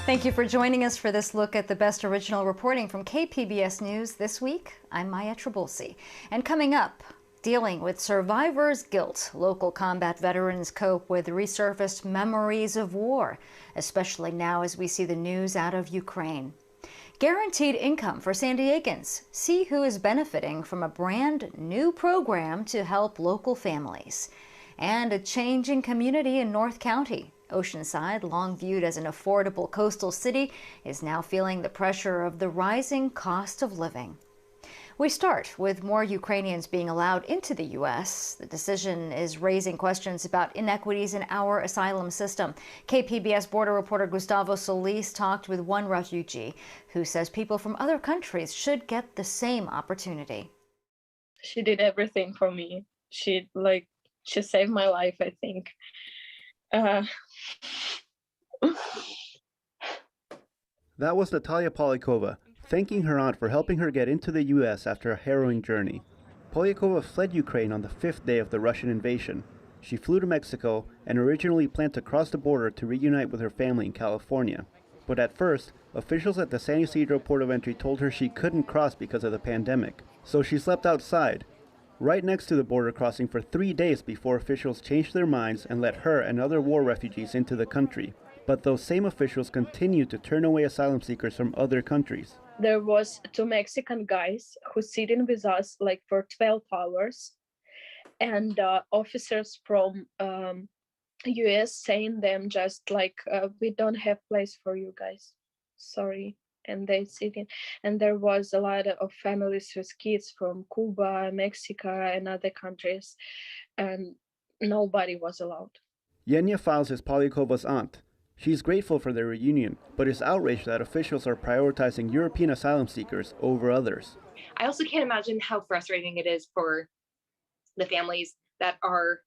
Thank you for joining us for this look at the best original reporting from KPBS News this week. I'm Maya Trabulsi. And coming up, dealing with survivor's guilt, local combat veterans cope with resurfaced memories of war, especially now as we see the news out of Ukraine. Guaranteed income for San Diegans. See who is benefiting from a brand new program to help local families. And a changing community in North County. Oceanside, long viewed as an affordable coastal city, is now feeling the pressure of the rising cost of living. We start with more Ukrainians being allowed into the U.S. The decision is raising questions about inequities in our asylum system. KPBS border reporter Gustavo Solis talked with one refugee who says people from other countries should get the same opportunity. She did everything for me. She saved my life, I think. That was Natalia Polyakova, thanking her aunt for helping her get into the U.S. after a harrowing journey. Polyakova fled Ukraine on the 5th day of the Russian invasion. She flew to Mexico and originally planned to cross the border to reunite with her family in California. But at first, officials at the San Ysidro port of entry told her she couldn't cross because of the pandemic. So she slept outside, right next to the border crossing for 3 days before officials changed their minds and let her and other war refugees into the country. But those same officials continued to turn away asylum seekers from other countries. There was 2 Mexican guys who sitting with us for 12 hours, and officers from US saying them just we don't have place for you guys, sorry. And they sitting, and there was a lot of families with kids from Cuba, Mexico, and other countries, and nobody was allowed. Yenya Files is Polyakova's aunt. She's grateful for their reunion, but is outraged that officials are prioritizing European asylum seekers over others. I also can't imagine how frustrating it is for the families that are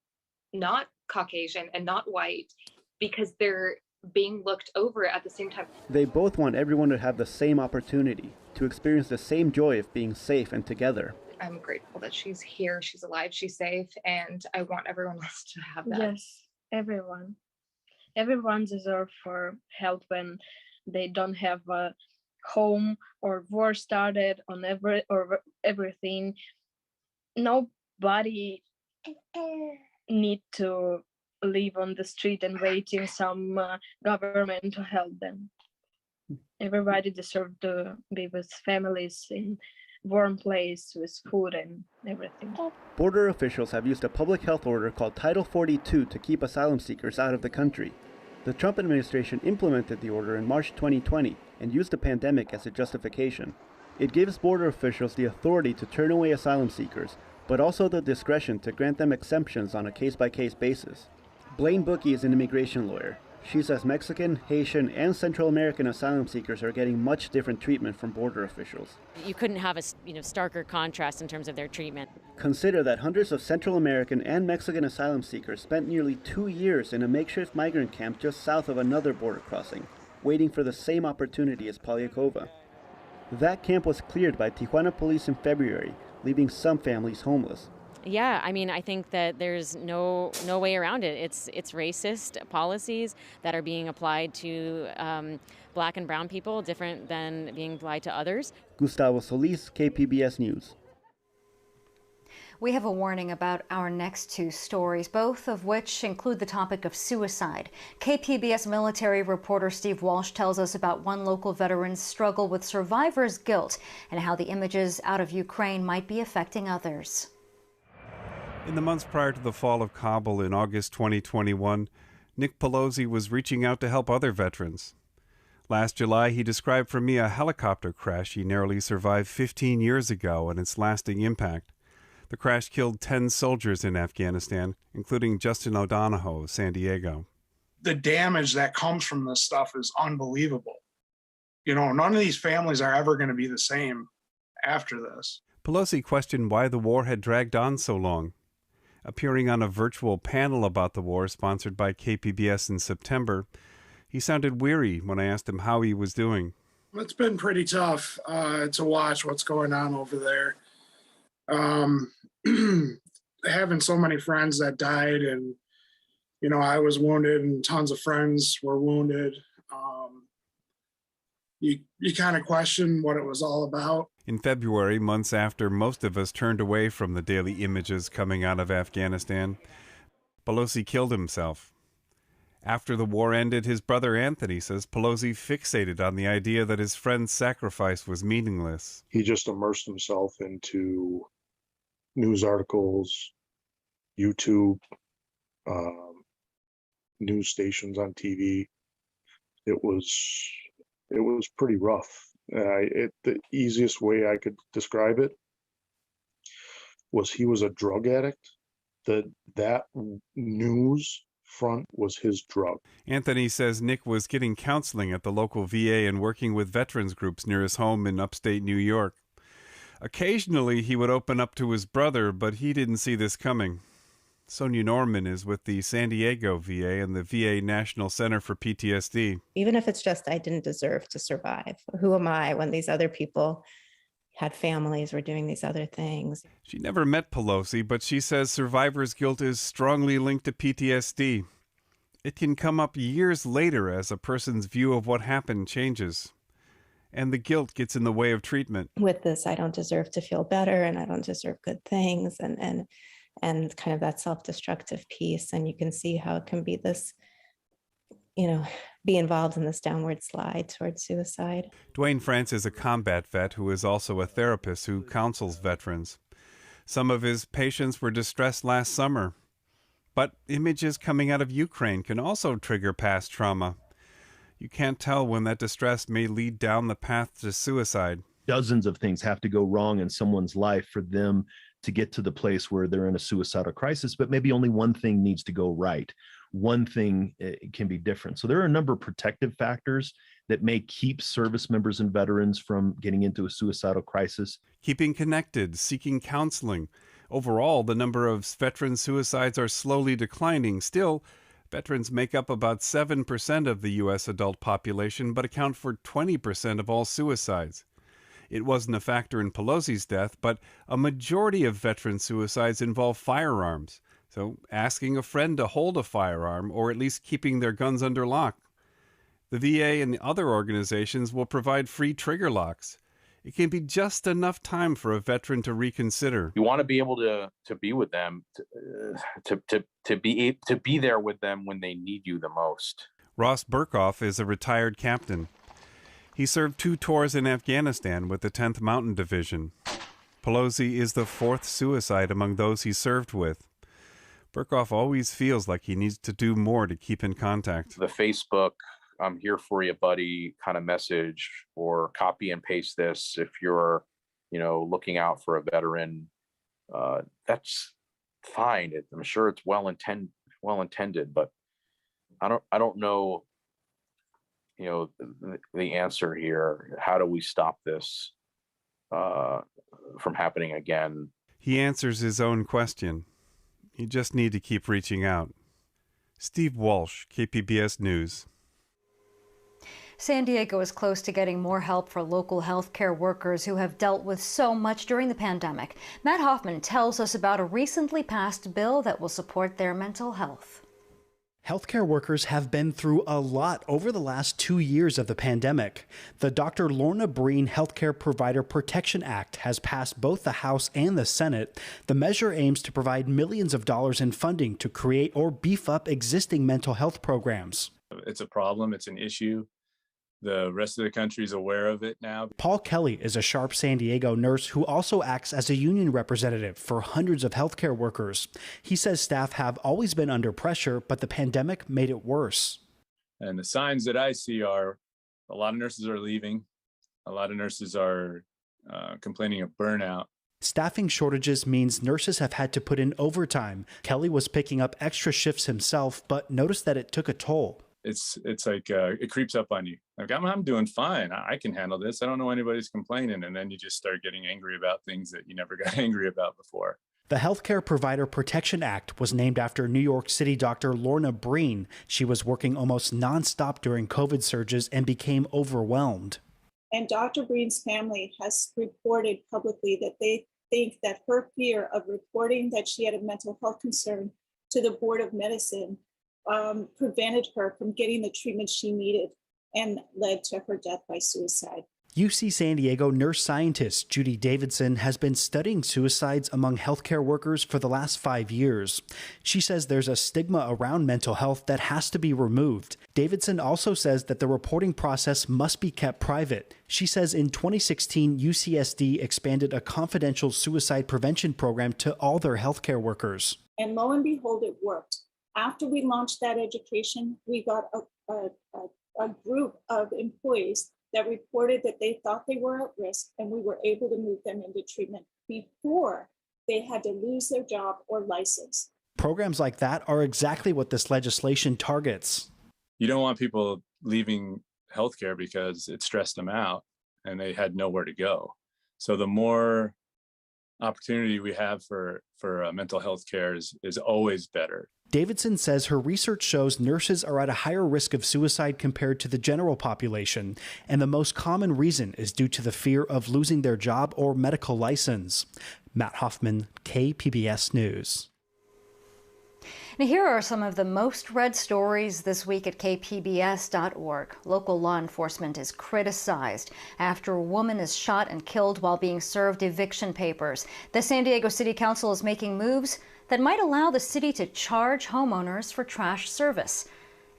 not Caucasian and not white, because they're being looked over at the same time. They both want everyone to have the same opportunity, to experience the same joy of being safe and together. I'm grateful that she's here, she's alive, she's safe, and I want everyone else to have that. Yes, everyone. Everyone deserves for help when they don't have a home or war started on everything. Nobody need to live on the street and waiting some government to help them. Everybody deserves to be with families in warm place with food and everything. Border officials have used a public health order called Title 42 to keep asylum seekers out of the country. The Trump administration implemented the order in March 2020 and used the pandemic as a justification. It gives border officials the authority to turn away asylum seekers, but also the discretion to grant them exemptions on a case-by-case basis. Blaine Bookey is an immigration lawyer. She says Mexican, Haitian, and Central American asylum seekers are getting much different treatment from border officials. You couldn't have a starker contrast in terms of their treatment. Consider that hundreds of Central American and Mexican asylum seekers spent nearly 2 years in a makeshift migrant camp just south of another border crossing, waiting for the same opportunity as Polyakova. That camp was cleared by Tijuana police in February, leaving some families homeless. Yeah, I think that there's no way around it. It's racist policies that are being applied to black and brown people, different than being applied to others. Gustavo Solis, KPBS News. We have a warning about our next 2 stories, both of which include the topic of suicide. KPBS military reporter Steve Walsh tells us about one local veteran's struggle with survivor's guilt and how the images out of Ukraine might be affecting others. In the months prior to the fall of Kabul in August 2021, Nick Pelosi was reaching out to help other veterans. Last July, he described for me a helicopter crash he narrowly survived 15 years ago and its lasting impact. The crash killed 10 soldiers in Afghanistan, including Justin O'Donohoe of San Diego. The damage that comes from this stuff is unbelievable. None of these families are ever going to be the same after this. Pelosi questioned why the war had dragged on so long. Appearing on a virtual panel about the war sponsored by KPBS in September, he sounded weary when I asked him how he was doing. It's been pretty tough to watch what's going on over there. Having so many friends that died, and I was wounded and tons of friends were wounded. you kind of question what it was all about. In February, months after most of us turned away from the daily images coming out of Afghanistan, Pelosi killed himself. After the war ended, his brother Anthony says Pelosi fixated on the idea that his friend's sacrifice was meaningless. He just immersed himself into news articles, YouTube, news stations on TV. It was pretty rough. The easiest way I could describe it was he was a drug addict. That news front was his drug. Anthony says Nick was getting counseling at the local VA and working with veterans groups near his home in upstate New York. Occasionally, he would open up to his brother, but he didn't see this coming. Sonia Norman is with the San Diego VA and the VA National Center for PTSD. Even if it's just, I didn't deserve to survive. Who am I when these other people had families, were doing these other things? She never met Pelosi, but she says survivor's guilt is strongly linked to PTSD. It can come up years later as a person's view of what happened changes. And the guilt gets in the way of treatment. With this, I don't deserve to feel better and I don't deserve good things and kind of that self-destructive piece. And you can see how it can be this, be involved in this downward slide towards suicide. Dwayne France is a combat vet who is also a therapist who counsels veterans. Some of his patients were distressed last summer. But images coming out of Ukraine can also trigger past trauma. You can't tell when that distress may lead down the path to suicide. Dozens of things have to go wrong in someone's life for them to get to the place where they're in a suicidal crisis, but maybe only one thing needs to go right. One thing can be different. So there are a number of protective factors that may keep service members and veterans from getting into a suicidal crisis. Keeping connected, seeking counseling. Overall, the number of veteran suicides are slowly declining. Still, veterans make up about 7% of the U.S. adult population, but account for 20% of all suicides. It wasn't a factor in Pelosi's death, but a majority of veteran suicides involve firearms. So asking a friend to hold a firearm, or at least keeping their guns under lock. The VA and other organizations will provide free trigger locks. It can be just enough time for a veteran to reconsider. You want to be able to be with them, to be there with them when they need you the most. Ross Burkhoff is a retired captain. He served 2 tours in Afghanistan with the 10th Mountain Division. Pelosi is the 4th suicide among those he served with. Burkhoff always feels like he needs to do more to keep in contact. The Facebook, I'm here for you, buddy, kind of message, or copy and paste this if you're, looking out for a veteran. That's fine. I'm sure it's well intended, but I don't know, the answer here. How do we stop this from happening again? He answers his own question. You just need to keep reaching out. Steve Walsh, KPBS News. San Diego is close to getting more help for local healthcare workers who have dealt with so much during the pandemic. Matt Hoffman tells us about a recently passed bill that will support their mental health. Healthcare workers have been through a lot over the last 2 years of the pandemic. The Dr. Lorna Breen Healthcare Provider Protection Act has passed both the House and the Senate. The measure aims to provide millions of dollars in funding to create or beef up existing mental health programs. It's a problem. It's an issue. The rest of the country is aware of it now. Paul Kelly is a Sharp San Diego nurse who also acts as a union representative for hundreds of healthcare workers. He says staff have always been under pressure, but the pandemic made it worse. And the signs that I see are a lot of nurses are leaving. A lot of nurses are complaining of burnout. Staffing shortages means nurses have had to put in overtime. Kelly was picking up extra shifts himself, but noticed that it took a toll. It's like it creeps up on you. Like, I'm doing fine. I can handle this. I don't know anybody's complaining. And then you just start getting angry about things that you never got angry about before. The Healthcare Provider Protection Act was named after New York City Dr. Lorna Breen. She was working almost nonstop during COVID surges and became overwhelmed. And Dr. Breen's family has reported publicly that they think that her fear of reporting that she had a mental health concern to the Board of Medicine prevented her from getting the treatment she needed. and led to her death by suicide. UC San Diego nurse scientist Judy Davidson has been studying suicides among healthcare workers for the last 5 years. She says there's a stigma around mental health that has to be removed. Davidson also says that the reporting process must be kept private. She says in 2016, UCSD expanded a confidential suicide prevention program to all their healthcare workers. And lo and behold, it worked. After we launched that education, we got a group of employees that reported that they thought they were at risk, and we were able to move them into treatment before they had to lose their job or license. Programs like that are exactly what this legislation targets. You don't want people leaving healthcare because it stressed them out and they had nowhere to go. So the more opportunity we have for mental health care is always better. Davidson says her research shows nurses are at a higher risk of suicide compared to the general population, and the most common reason is due to the fear of losing their job or medical license. Matt Hoffman, KPBS News. Now, here are some of the most read stories this week at kpbs.org. Local law enforcement is criticized after a woman is shot and killed while being served eviction papers. The San Diego City Council is making moves that might allow the city to charge homeowners for trash service.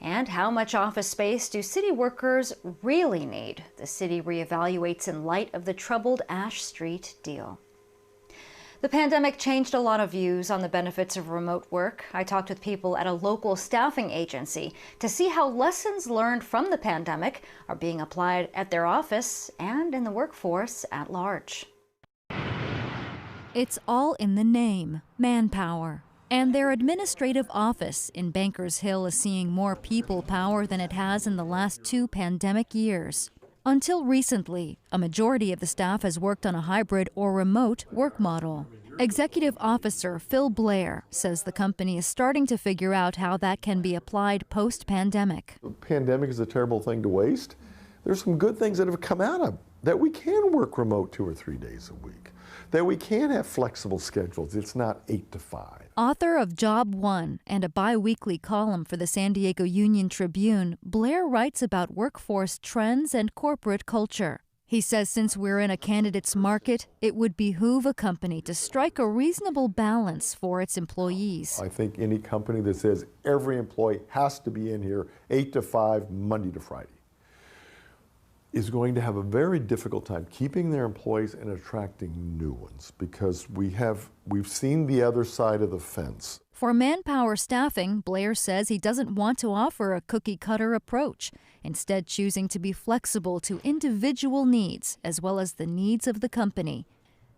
And how much office space do city workers really need? The city reevaluates in light of the troubled Ash Street deal. The pandemic changed a lot of views on the benefits of remote work. I talked with people at a local staffing agency to see how lessons learned from the pandemic are being applied at their office and in the workforce at large. It's all in the name, manpower. And their administrative office in Bankers Hill is seeing more people power than it has in the last 2 pandemic years. Until recently, a majority of the staff has worked on a hybrid or remote work model. Executive Officer Phil Blair says the company is starting to figure out how that can be applied post-pandemic. The pandemic is a terrible thing to waste. There's some good things that have come out of that. We can work remote 2 or 3 days a week, that we can have flexible schedules. It's not 8 to 5. Author of Job 1 and a bi-weekly column for the San Diego Union Tribune, Blair writes about workforce trends and corporate culture. He says since we're in a candidate's market, it would behoove a company to strike a reasonable balance for its employees. I think any company that says every employee has to be in here 8 to 5, Monday to Friday, is going to have a very difficult time keeping their employees and attracting new ones, because we've seen the other side of the fence. For manpower staffing, Blair says he doesn't want to offer a cookie-cutter approach, instead choosing to be flexible to individual needs as well as the needs of the company.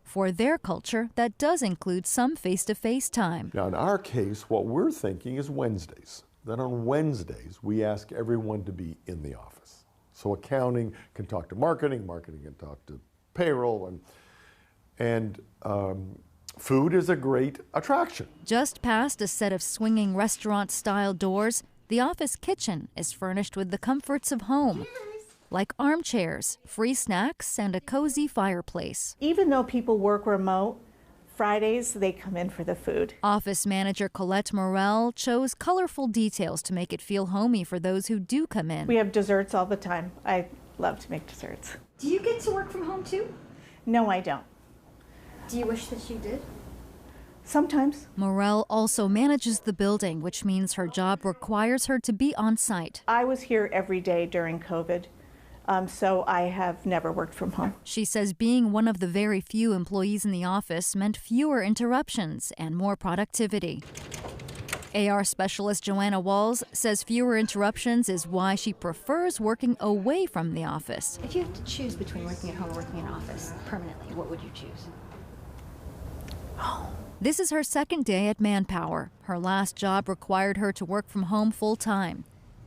For their culture, that does include some face-to-face time. Now, in our case, what we're thinking is Wednesdays. That on Wednesdays, we ask everyone to be in the office. So accounting can talk to marketing, marketing can talk to payroll, and food is a great attraction. Just past a set of swinging restaurant-style doors, the office kitchen is furnished with the comforts of home, like armchairs, free snacks, and a cozy fireplace. Even though people work remote, Fridays, they come in for the food. Office manager Colette Morell chose colorful details to make it feel homey for those who do come in. We have desserts all the time. I love to make desserts. Do you get to work from home too? No, I don't. Do you wish that you did? Sometimes. Morell also manages the building, which means her job requires her to be on site. I was here every day during COVID. So I have never worked from home. She says being one of the very few employees in the office meant fewer interruptions and more productivity. AR specialist Joanna Walls says fewer interruptions is why she prefers working away from the office. If you had to choose between working at home or working in an office permanently, what would you choose? This is her second day at Manpower. Her last job required her to work from home full-time.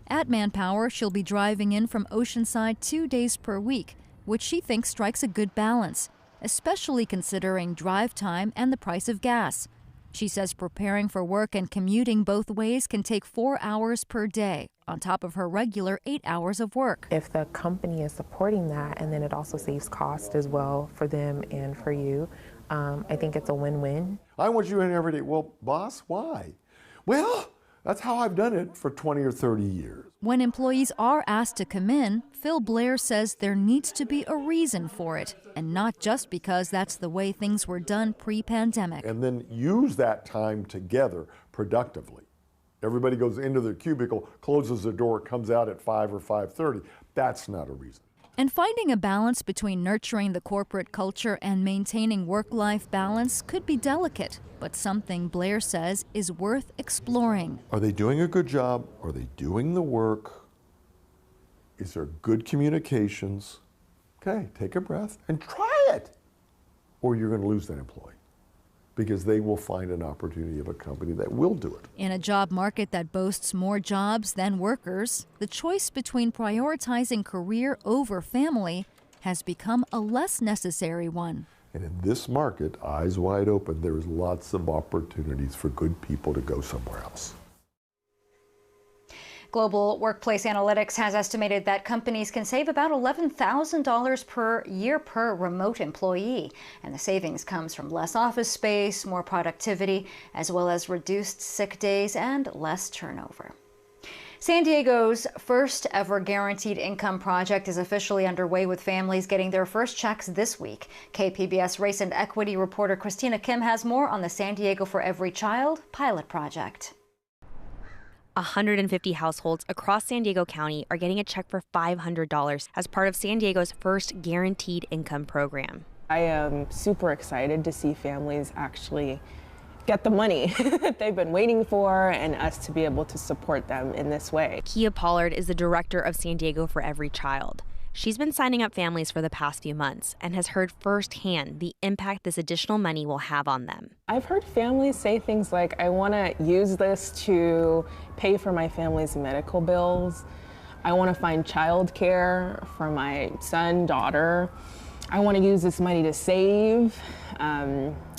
At Manpower, she'll be driving in from Oceanside 2 days per week, which she thinks strikes a good balance, especially considering drive time and the price of gas. She says preparing for work and commuting both ways can take 4 hours per day, on top of her regular 8 hours of work. If the company is supporting that, and then it also saves cost as well for them and for you, I think it's a win-win. I want you in every day. Well, boss, why? Well, That's how I've done it for 20 or 30 years. When employees are asked to come in, Phil Blair says there needs to be a reason for it, and not just because that's the way things were done pre-pandemic. And then use that time together productively. Everybody goes into their cubicle, closes the door, comes out at 5 or 5:30. That's not a reason. And finding a balance between nurturing the corporate culture and maintaining work-life balance could be delicate, but something Blair says is worth exploring. Are they doing a good job? Are they doing the work? Is there good communications? Okay, take a breath and try it. Or you're going to lose that employee because they will find an opportunity of a company that will do it. In a job market that boasts more jobs than workers, the choice between prioritizing career over family has become a less necessary one. And in this market, eyes wide open, there's lots of opportunities for good people to go somewhere else. Global Workplace Analytics has estimated that companies can save about $11,000 per year per remote employee. And the savings comes from less office space, more productivity, as well as reduced sick days and less turnover. San Diego's first ever guaranteed income project is officially underway, with families getting their first checks this week. KPBS race and equity reporter Christina Kim has more on the San Diego for Every Child pilot project. 150 households across San Diego County are getting a check for $500 as part of San Diego's first guaranteed income program. I am super excited to see families actually get the money that they've been waiting for and us to be able to support them in this way. Kia Pollard is the director of San Diego for Every Child. She's been signing up families for the past few months and has heard firsthand the impact this additional money will have on them. I've heard families say things like, I want to use this to pay for my family's medical bills. I want to find childcare for my son, daughter. I want to use this money to save.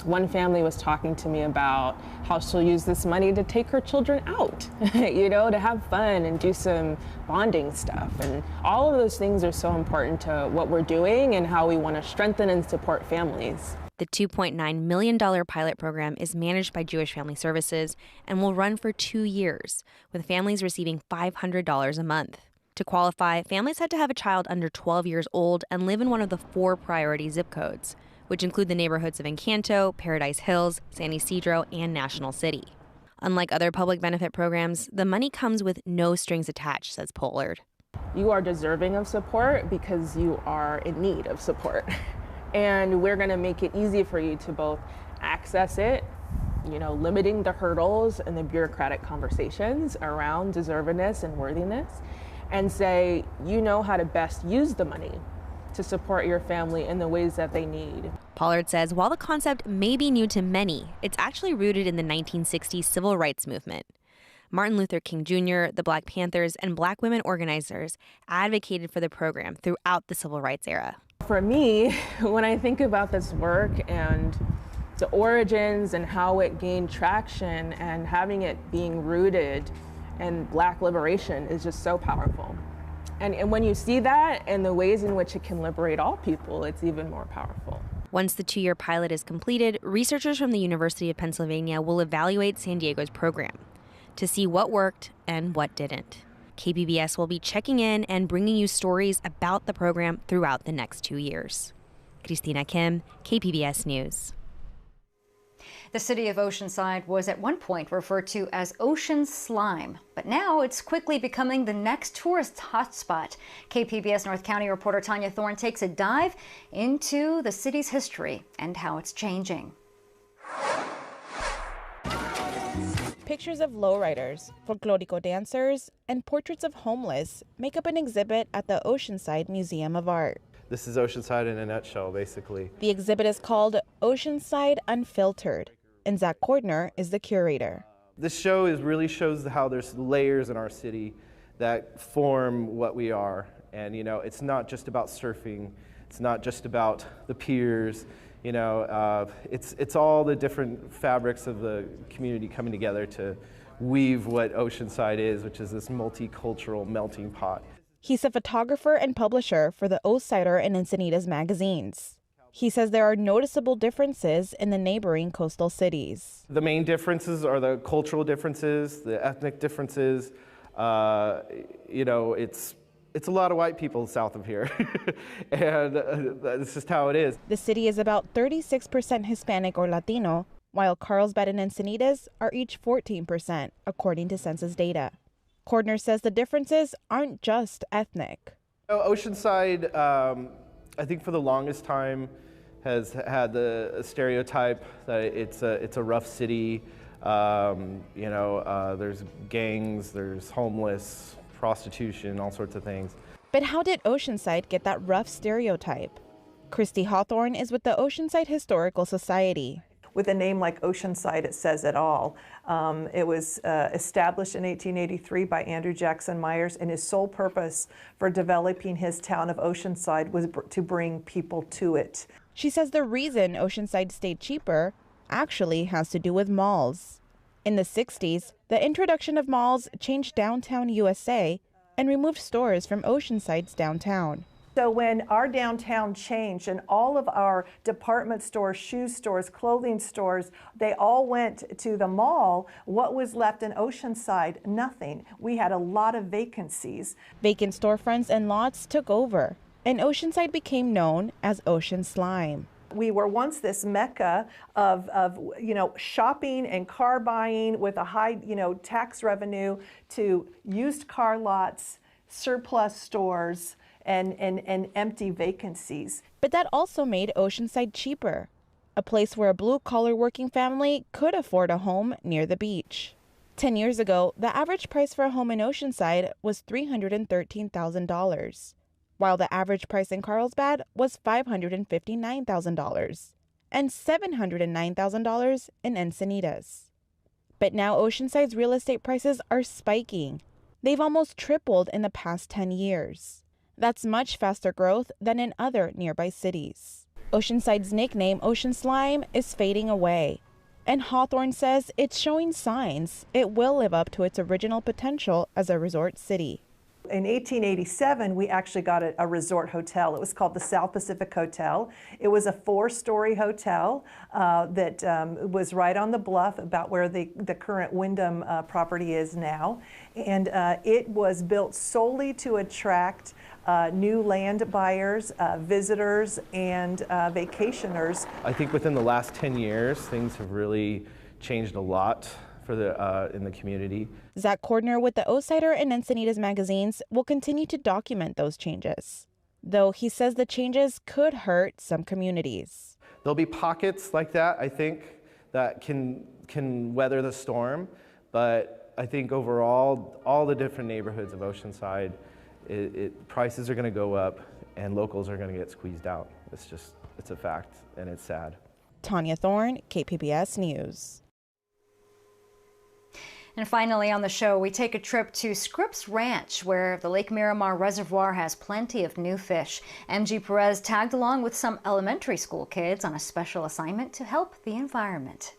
One family was talking to me about how she'll use this money to take her children out, to have fun and do some bonding stuff. And all of those things are so important to what we're doing and how we want to strengthen and support families. The $2.9 million pilot program is managed by Jewish Family Services and will run for 2 years, with families receiving $500 a month. To qualify, families had to have a child under 12 years old and live in one of the 4 priority zip codes, which include the neighborhoods of Encanto, Paradise Hills, San Ysidro, and National City. Unlike other public benefit programs, the money comes with no strings attached, says Pollard. You are deserving of support because you are in need of support. And we're going to make it easy for you to both access it, limiting the hurdles and the bureaucratic conversations around deservedness and worthiness, and say, how to best use the money to support your family in the ways that they need. Pollard says while the concept may be new to many, it's actually rooted in the 1960s civil rights movement. Martin Luther King Jr., the Black Panthers, and Black women organizers advocated for the program throughout the civil rights era. For me, when I think about this work and the origins and how it gained traction and having it being rooted in Black liberation is just so powerful. And when you see that and the ways in which it can liberate all people, it's even more powerful. Once the 2-year pilot is completed, researchers from the University of Pennsylvania will evaluate San Diego's program to see what worked and what didn't. KPBS will be checking in and bringing you stories about the program throughout the next 2 years. Christina Kim, KPBS News. The city of Oceanside was at one point referred to as Ocean Slime, but now it's quickly becoming the next tourist hotspot. KPBS North County reporter Tanya Thorne takes a dive into the city's history and how it's changing. Pictures of lowriders, folklorico dancers, and portraits of homeless make up an exhibit at the Oceanside Museum of Art. This is Oceanside in a nutshell, basically. The exhibit is called Oceanside Unfiltered, and Zach Cordner is the curator. This show really shows how there's layers in our city that form what we are. And, it's not just about surfing. It's not just about the piers. It's all the different fabrics of the community coming together to weave what Oceanside is, which is this multicultural melting pot. He's a photographer and publisher for the Osider and Encinitas magazines. He says there are noticeable differences in the neighboring coastal cities. The main differences are the cultural differences, the ethnic differences. It's a lot of white people south of here, and that's just how it is. The city is about 36% Hispanic or Latino, while Carlsbad and Encinitas are each 14%, according to census data. Cordner says the differences aren't just ethnic. Oceanside, I think for the longest time, has had the stereotype that it's a rough city. There's gangs, there's homeless, prostitution, all sorts of things. But how did Oceanside get that rough stereotype? Christy Hawthorne is with the Oceanside Historical Society. With a name like Oceanside, it says it all. It was established in 1883 by Andrew Jackson Myers, and his sole purpose for developing his town of Oceanside was to bring people to it. She says the reason Oceanside stayed cheaper actually has to do with malls. In the 60s, the introduction of malls changed downtown USA and removed stores from Oceanside's downtown. So when our downtown changed and all of our department stores, shoe stores, clothing stores, they all went to the mall, what was left in Oceanside? Nothing. We had a lot of vacancies. Vacant storefronts and lots took over, and Oceanside became known as Ocean Slime. We were once this mecca of shopping and car buying with a high, tax revenue, to used car lots, surplus stores, and empty vacancies. But that also made Oceanside cheaper, a place where a blue-collar working family could afford a home near the beach. 10 years ago, the average price for a home in Oceanside was $313,000, while the average price in Carlsbad was $559,000 and $709,000 in Encinitas. But now Oceanside's real estate prices are spiking. They've almost tripled in the past 10 years. That's much faster growth than in other nearby cities. Oceanside's nickname, Ocean Slime, is fading away, and Hawthorne says it's showing signs it will live up to its original potential as a resort city. In 1887, we actually got a resort hotel. It was called the South Pacific Hotel. It was a 4-story hotel that was right on the bluff, about where the current Wyndham property is now. And it was built solely to attract new land buyers, visitors, and vacationers. I think within the last 10 years, things have really changed a lot for in the community. Zach Cordner with the Outsider and Encinitas magazines will continue to document those changes, though he says the changes could hurt some communities. There'll be pockets like that, I think, that can weather the storm, but I think overall, all the different neighborhoods of Oceanside, prices are going to go up and locals are going to get squeezed out. It's a fact, and it's sad. Tanya Thorne, KPBS News. And finally on the show, we take a trip to Scripps Ranch, where the Lake Miramar Reservoir has plenty of new fish. MG Perez tagged along with some elementary school kids on a special assignment to help the environment.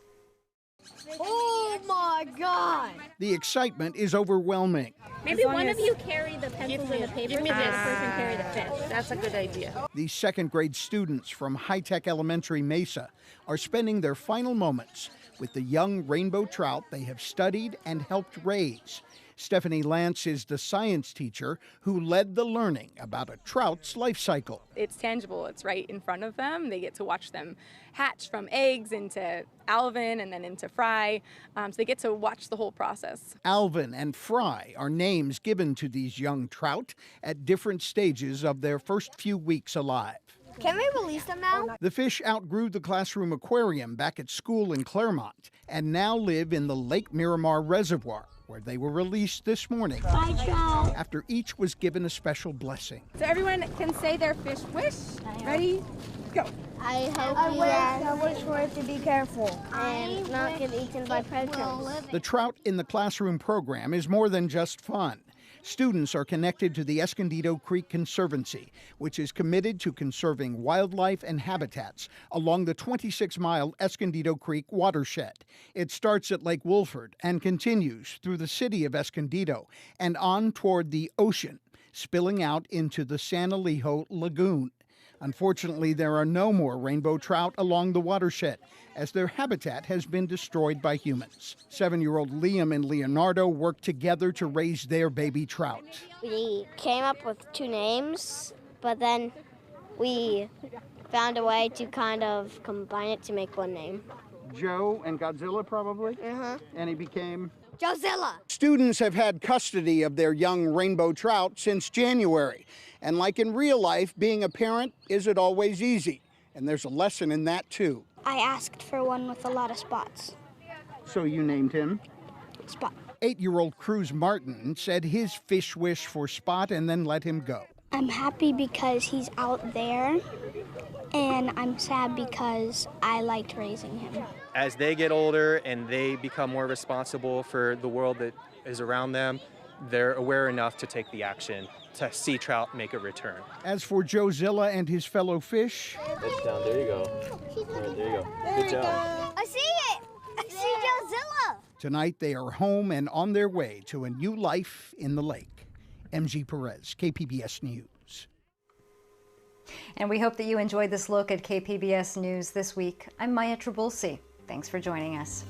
Oh my God! The excitement is overwhelming. Maybe one of you carry the pencils and the paper, and the other person carry the fish. That's a good idea. These second-grade students from High-Tech Elementary Mesa are spending their final moments with the young rainbow trout they have studied and helped raise. Stephanie Lance is the science teacher who led the learning about a trout's life cycle. It's tangible. It's right in front of them. They get to watch them hatch from eggs into alvin and then into fry. So they get to watch the whole process. Alvin and fry are names given to these young trout at different stages of their first few weeks alive. Can we release them now? The fish outgrew the classroom aquarium back at school in Claremont and now live in the Lake Miramar Reservoir, where they were released this morning. Bye, trout. After each was given a special blessing. So everyone can say their fish wish. Ready? Go. I wish for it to be careful and not get eaten by predators. The Trout in the Classroom program is more than just fun. Students are connected to the Escondido Creek Conservancy, which is committed to conserving wildlife and habitats along the 26-mile Escondido Creek watershed. It starts at Lake Wolford and continues through the city of Escondido and on toward the ocean, spilling out into the San Elijo Lagoon. Unfortunately, there are no more rainbow trout along the watershed, as their habitat has been destroyed by humans. 7-year-old Liam and Leonardo worked together to raise their baby trout. We came up with 2 names, but then we found a way to kind of combine it to make one name. Joe and Godzilla, probably? And he became? Jozilla! Students have had custody of their young rainbow trout since January. And like in real life, being a parent isn't always easy. And there's a lesson in that, too. I asked for one with a lot of spots. So you named him? Spot. 8-year-old Cruz Martin said his fish wish for Spot and then let him go. I'm happy because he's out there, and I'm sad because I liked raising him. As they get older and they become more responsible for the world that is around them, they're aware enough to take the action to see trout make a return. As for Jozilla and his fellow fish, That's down. There you go. Right, there you go. Good job. I see it! I see Jozilla! tonight they are home and on their way to a new life in the lake. MG Perez, KPBS News. And we hope that you enjoyed this look at KPBS News this week. I'm Maya Trabulsi. Thanks for joining us.